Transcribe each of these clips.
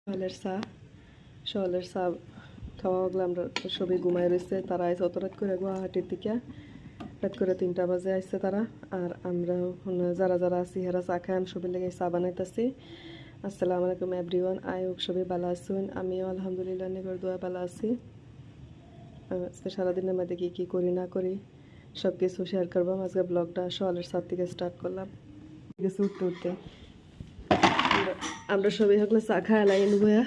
সকালের চা খাওয়া হলো। আমরা সবাই ঘুমাই রয়েছে। তারা আইসে অত রাত করে গুয়াহাটির থেকে, রাত করে 3টা বাজে আসছে তারা। আর আমরা যারা যারা আছি হেরা চা খাই, আমি সবাই লেগে চা বানাইতেছি। আসসালামু আলাইকুম এভরিওয়ান, আই হোপ সবাই ভালো আছেন। আমিও আলহামদুলিল্লাহ নিগর দোয়া ভালো আছি। আজকে সারাদিনের মধ্যে কী করি না করি সব কিছু শেয়ার করবো। আজকে ব্লগটা সকালের 7 থেকে স্টার্ট করলাম। ঠিক আছে, উঠতে উঠতে আমরা সবাই হকলে চা খাই লাই বইয়া।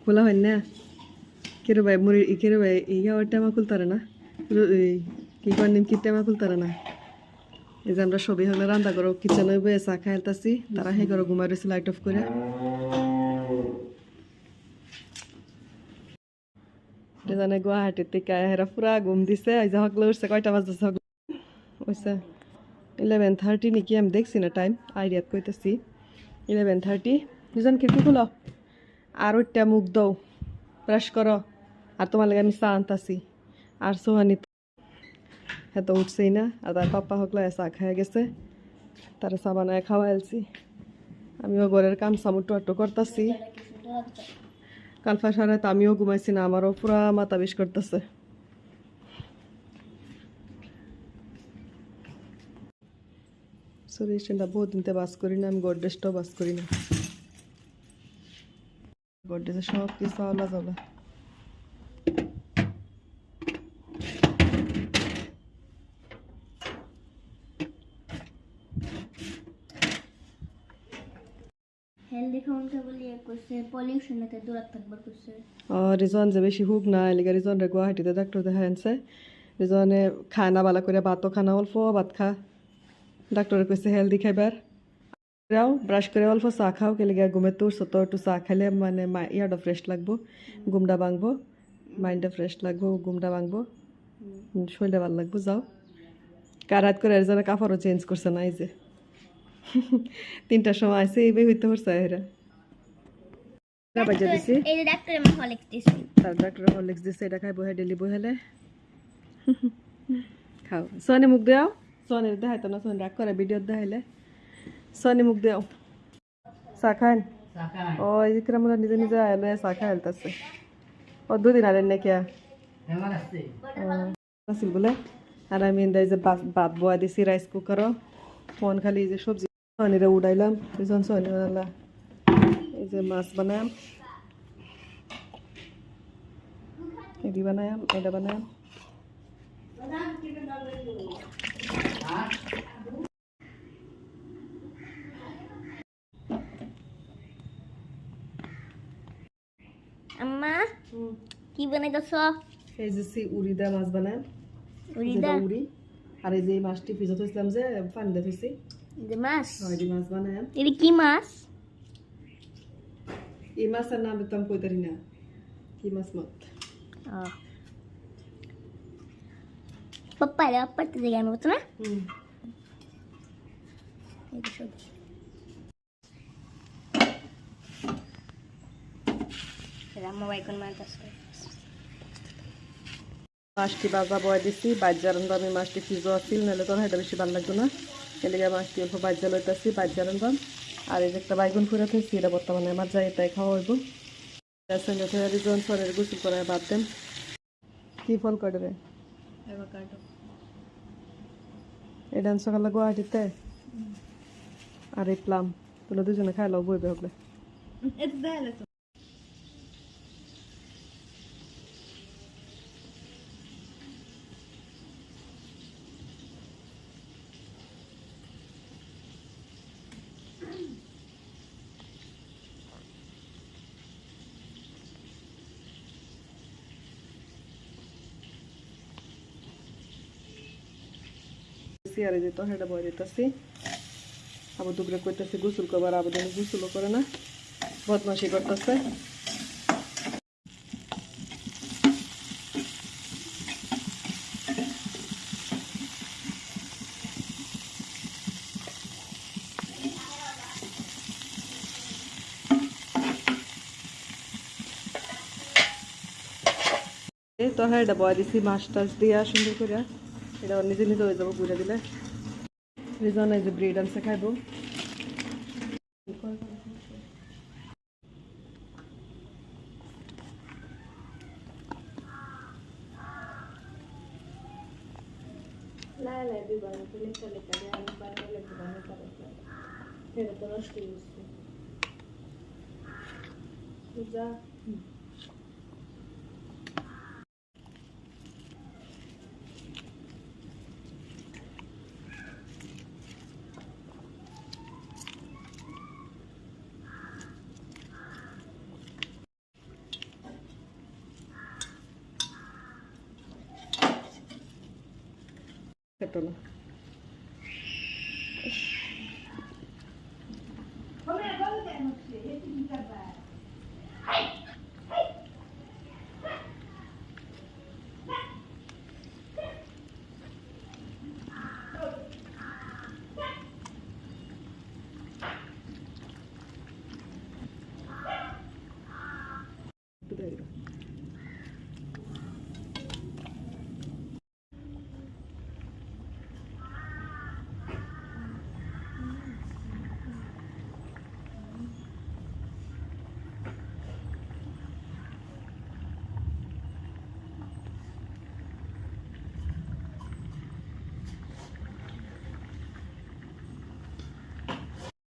খোলা হয় না কেরো ভাই মুড়ি কেরো ভাই ইয়া টেমা খুলতারে না, কি কর নিম কি টেমা খুলতারে না। এই যে আমরা সবাই হলে রান্না করো কিচেনে বয়ে চা খাইতাছি। তারা হে করো ঘুমাই রয়েছে লাইট অফ করে। জানে গুয়াহাটির থেকে হেরা পুরা ঘুম দিছে। এই যে হকলে উঠছে কয়টা বাজতেছে, হচ্ছে 11:30 নাকি, আমি দেখছি না টাইম, আইডিয়াত কইতেছি 11:30। দুজন খিড়কি খুলো আর ওইটা মুখ দাও, ব্রাশ করো। আর তোমার লাগে আমি চা আনতাছি। আর সোহানি হ্যাঁ তো উঠছেই না। আর তার পাপ্পা হকলা চা খাইয়া গেছে, তারা চা বানায় খাওয়াইছি। আমিও ঘরের কাম সামুট্টু আট্টু করতেছি। কালফা সারাতে আমিও ঘুমাইছি না, আমারও পুরা মাথা বিষ করতেছে। সরি স্ট্যান্ডটা বহুত দিনতে বাস করি না, আমি গডরেজটাও বাস করি না। গডরেজে সব কিছু আওলা যাওলা। রিজন যে বেশি হুক না এলিগা রিজন রে গুয়াহাটিতে ডাক্তার দেখা আনছে। রিজনে খায় না বালা করে, ভাতও খানা অল্প ভাত খা। ডাক্তারে কইছে হেলদি খাইবার। রাও ব্রাশ করে অল্প চা খাও, কেলিগা ঘুমে তোর তো একটু চা খাইলে মানে ইয়াটা ফ্রেশ লাগবো, ঘুমটা ভাঙবো, মাইন্ডটা ফ্রেশ লাগবো, ঘুমটা ভাঙবো, শরীরটা ভালো লাগবো। যাও কারাত করে একজনে কাপড়ও চেঞ্জ করছে না, এই যে 3টার সময় আছে এই হইতে পারছে এরা। ডাক্তার হরলিক্স দিচ্ছে, এটা খাই বহে ডেলি বহেলে খাও। সোয়ানি মুখ দেও, সোয়ানির দেখাইতো না, সোয়ানি রাগ করে ভিডিও দেখাইলে। সোয়ানি মুখ দেও, চা খান। ও এই কিরম নিজে নিজে আইলে চা খাই আলতাছে। ও 2 দিন আলেন নাকি আসিল বলে। আর আমি এই যে ভাত বয়া দিছি রাইস কুকারও। ফোন খালি এই যে সবজি সোয়ানিরে উড়াইলাম, দুজন সোয়ানি বানালা। এই যে মাছ বানাম, এটি বানায়াম, এটা বানায়াম। আম্মা কি বানাইতেছ? এই যে উড়ি দা মাছ বানাম, উড়ি। আর এই যে মাছটি ফ্রিজে থইছিলাম যে পানি দিয়ে থইছি, যে মাছ। এই মাছ বানায়াম। এটা কি মাছ? এই মাছের নাম একদম কইতারি না, কি মাছ মত। পাপ্পা রে পাপ্পা তে জায়গা মত না। এটা সবজি। রাম্মা বাইকন মানতাছে। মাছটি বাজা বয়া দিছি, বাজ্যা রান্দাম। এই মাছটি ফ্রিজও আসিল, নাহলে তো এটা বেশি ভালো লাগতো না। এদিকে মাছটি অল্প বাজ্যা লইতাছি, বাজ্যা রান্দাম। আর এই যে একটা বাইগুন ফুরা থাকছি, এটা বর্তমানে আমার যাই তাই খাওয়া হইব। রিজন সরের গোসল করে বাদ দেন। কি ফল কাটে রে এটা সকালে গুয়াহাটিতে। আর এই প্লাম তোরা দুজনে খাই লাও বইবে হকলে। আর এই যে তো হেটা বয় দিতেছি। আবার দুপুরে করতেছি গোসল করবার, আবেদন গোসলও করে না, বদমাশি করতেছে। এই তো হেটা বয় দিছি মাছ টাছ দিয়া সুন্দর করে। এটা নিজে নিজে হয়ে যাবো ঘুরে দিলে। রিজন এই যে ব্রেড আনছে খাইবো খেতো না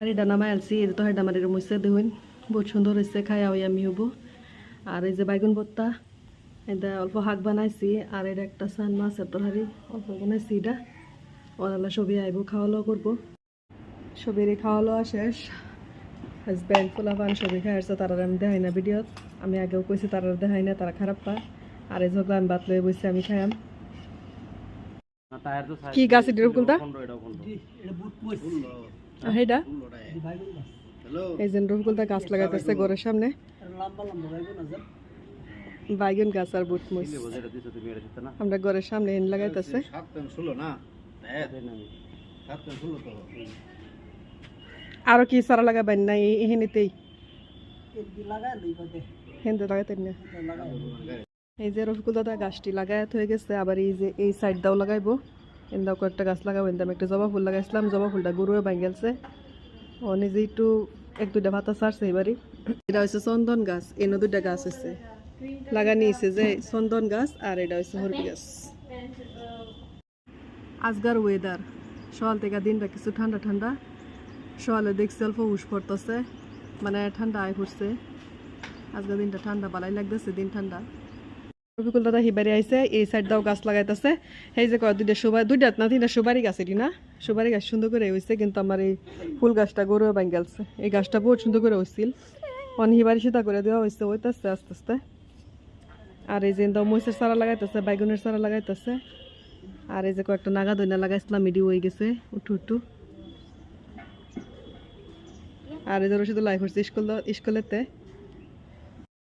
আর এটা নামাই আনছি এটা তো হেডা মারির মধ্যে দেখুন বহুত সুন্দর হয়েছে খাইয়া ওই আমি হবো আর এই যে বাইগুন ভর্তা এটা অল্প শাক বানাইছি আর এটা একটা সান মাছের তরকারি অল্প বানাইছি এটা ওনারা সবই আইব খাওয়া দাওয়া করবো সবেরই খাওয়া দাওয়া শেষ হাজব্যান্ড পোলাপান সবই খাই আসছে তারা আমি দেখাই না ভিডিওত আমি আগেও কইছি তারা দেখাই না তারা খারাপ পায় আর এই ঝগড়া আমি বাত লয়ে বসে আমি খাইয়াম কি গাছ এটির উপকুলটা হেডা এই যে রফকুলটা গাছ লাগাইতেছে ঘরের সামনে বাইগুন গাছ আর বুট মরিচ আমরা ঘরের সামনে এনে লাগাইতেছে আরো কি সারা লাগাবেন না এখানেতেই হেনতে লাগাইতেন না এই যে রফকুল দাদা গাছটি লাগাই হয়ে গেছে আবার এই যে এই সাইড দাও লাগাইবো এন্দাও কয়েকটা গাছ লাগাবো আমি একটা জবা ফুল লাগাইছিলাম জবা ফুলটা গরুয়ে ভাঙিয়েছে ও নিজে একটু এক দুইটা ভাতা ছাড়ছে এবারই এটা হচ্ছে চন্দন গাছ এনে দুইটা গাছ হচ্ছে লাগানি হয়েছে যে চন্দন গাছ আর এটা হচ্ছে হরবি গাছ আজকার ওয়েদার সকাল থেকে দিনটা কিছু ঠান্ডা ঠান্ডা সকালে দেখছি অল্প উস পড়তেছে মানে ঠান্ডা আয় পড়ছে আজকের দিনটা ঠান্ডা ভালোই লাগতেছে দিন ঠান্ডা রফিকুল দাদা হিবারি আইছে এই সাইড দাও গাছ লাগাইতেছে এই যে কয় দুইটা না তিনটা সুপারি গাছ এটি না সুপারি গাছ সুন্দর করে হয়েছে কিন্তু আমার এই ফুল গাছটা গরু ভাঙ গেছে এই গাছটা বহুত সুন্দর করে হয়েছিল অন হিবারি সেটা করে দেওয়া হয়েছে ওইতেছে আস্তে আস্তে আর এই যে দাও মরিচের চারা লাগাইতেছে বাইগুনের চারা লাগাইতেছে আর এই যে কয়েকটা নাগা দইনা লাগাইছিলাম মিডি হয়ে গেছে উঠু উঠু আর এই যে রশিদ লাইফ হচ্ছে স্কুলেতে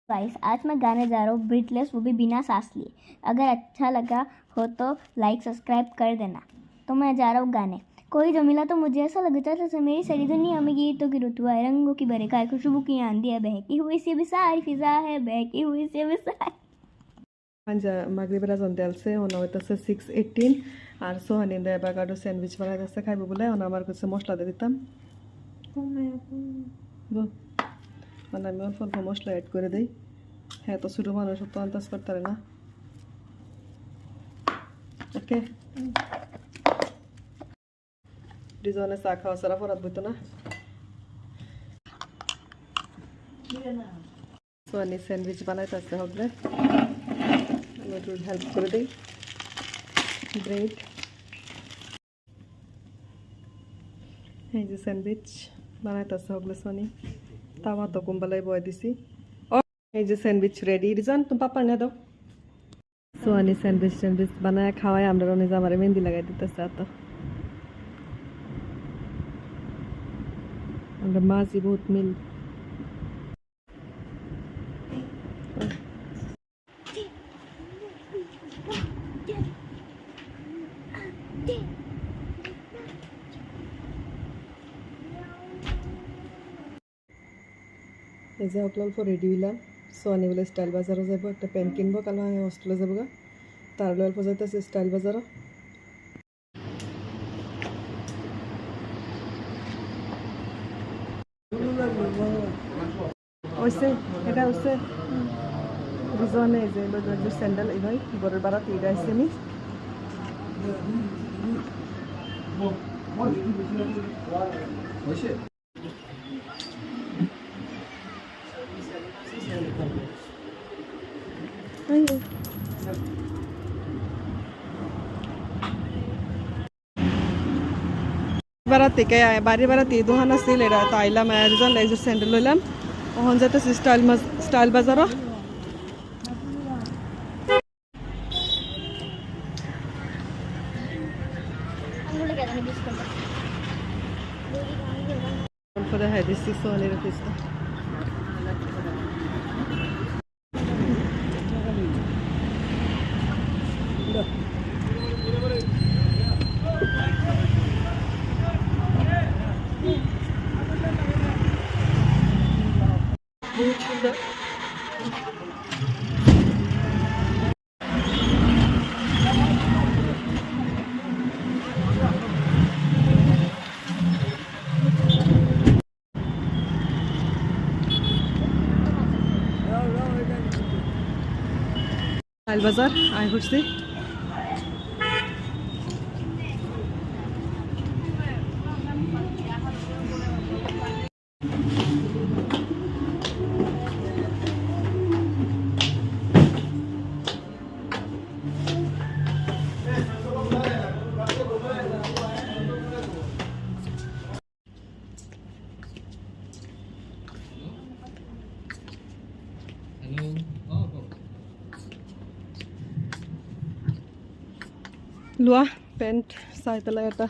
गाइस आज मैं गाने जा रहा हूँ ब्रीथलेस वो भी बिना सांस लिए अगर अच्छा लगा हो तो लाइक सब्सक्राइब कर देना तो मैं जा रहा हूँ गाने कोई जो मिला तो मुझे ऐसा लगता था जैसे मेरी सारी दुनिया में गीतों की ऋतु है रंगों की बरखा है खुशबू की आंधी है बहकी हुई सी बिसारी फिजा है बहकी हुई सी बिसारी পাঞ্জা মাগরিবের আজান দেলছে ওনা হইতাছে 6:18 আর সোহানি দে বাগাডো স্যান্ডউইচ বানাইতেছে খাইবো বলে ওনা আমার কাছে মশলা দিয়ে দিতাম মানে আমি অল্প অল্প মশলা অ্যাড করে দিই হ্যাঁ তো ছোটো মানুষ তো আন্দাজ করতে পারে না ওকে ডিজাইনে চা খাওয়া সারা পরাত বইতো না সোহানি স্যান্ডউইচ বানাইতেছে হবে আমি একটু হেল্প করে দিই ব্রেড এই যে স্যান্ডউইচ বানাইতেছে হগলে সোনি তাওয়া তো কুম্বালাই বয় দিছি এই যে স্যান্ডউইচ রেডি রিজন তুমি পাপা না দাও সোনি স্যান্ডউইচ বানায় খাওয়ায় আমরা রনি জামারে মেহেন্দি লাগাই দিতেছে এত আমরা মাঝি বহুত মিল এই যে অল্প রেডি হইলাম সোয়ানি বলে স্টাইল বাজারও যাবো একটা প্যান্ট কিনবো কালো আমি হোস্টেলে যাবো গা তার অল্প যাইতেছে স্টাইল বাজারও হইছে এটা হইছে রিজনে যে যে স্যান্ডেল এই ভাই গরের বাড়া দিয়ে গাইছে আমি বাড়াতে কে বাড়ি বাড়াতে দোকান আছিল এটা তো আইলাম রিজন লাইজের স্যান্ডেল লইলাম ওখান যেতে স্টাইল বাজারও for the head is so little pista. Style Bazaar আয় করছি লোৱা পেণ্ট চাই পেলাই এটা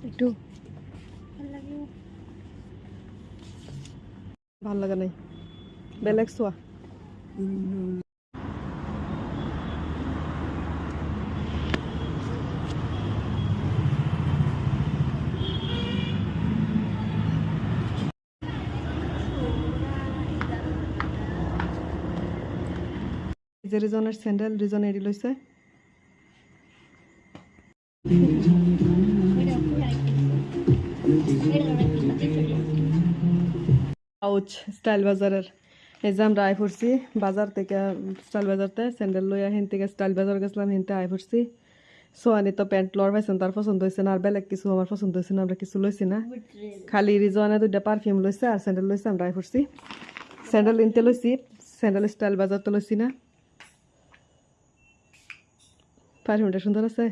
একটু ভাল লাগা নাই বেলেগ চোৱা যে রিজনের স্যান্ডেল রিজন এডি লইছে আউচ স্টাইল বাজারের এজাম আয় পড়ছি বাজার থেকে স্টাইল বাজারতে স্যান্ডেল লইয়া হেন থেকে স্টাইল বাজার গেছিলাম হেনতে আয় পড়ছি সোয়ানি তো প্যান্ট লড় পাইছেন তার পছন্দ হয়েছে না আর বেলেগ কিছু আমার পছন্দ হয়েছে না আমরা কিছু লইছি না খালি রিজনে দুইটা পারফিউম লইছে আর স্যান্ডেল লইছে আমরা আয় পড়ছি স্যান্ডেল ইনতে লইছি স্যান্ডেল স্টাইল বাজার তো লইছি না পারফিউমটা সুন্দর আছে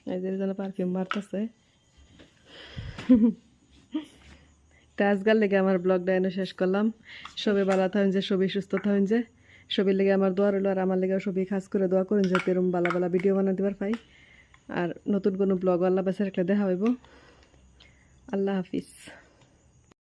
এই যে রিজনে পারফিউম মারতেছে আজকাল লেগে আমার ব্লগটা এনে শেষ করলাম সবাই ভালো থাকেন যে সবাই সুস্থ থাকেন যে সবাই লেগে আমার দোয়া রইল আর আমার লেগে সবাই খাস করে দোয়া করেন যাতে এরকম ভালো ভালো ভিডিও বানাতে পাই আর নতুন কোনো ব্লগ আল্লাহ বাসার একটা দেখা হইব আল্লাহ হাফিজ